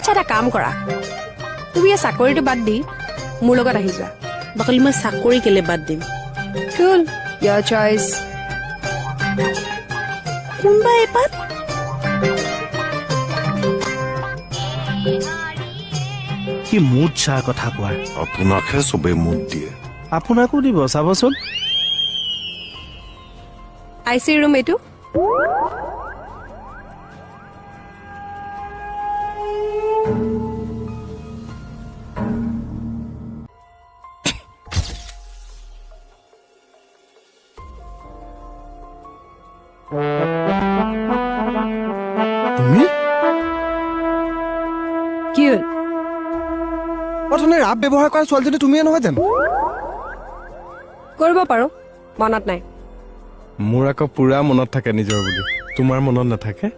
আচ্ছা এটা কাম কৰা তুমি এই চাকৰিটো বাদ দি মোৰ লগত আহি যোৱা বাকলি মই চাকৰি কেলে বাদ দিম কুল your choice কোনবা এপাত কি মুড চাহ কথা কোৱাৰ আপোনাকহে চবে মুড দিয়ে আপোনাকো দিব চাবচোন আইচি ৰুম এইটো তুমি কি হ'ল অথনি ৰাপ ব্যৱহাৰ কৰা ছোৱালীজনী তুমিয়ে নহয় জানো কৰিব পাৰো মনত নাই মোৰ আকৌ পুৰা মনত থাকে নিজৰ বুলি তোমাৰ মনত নাথাকে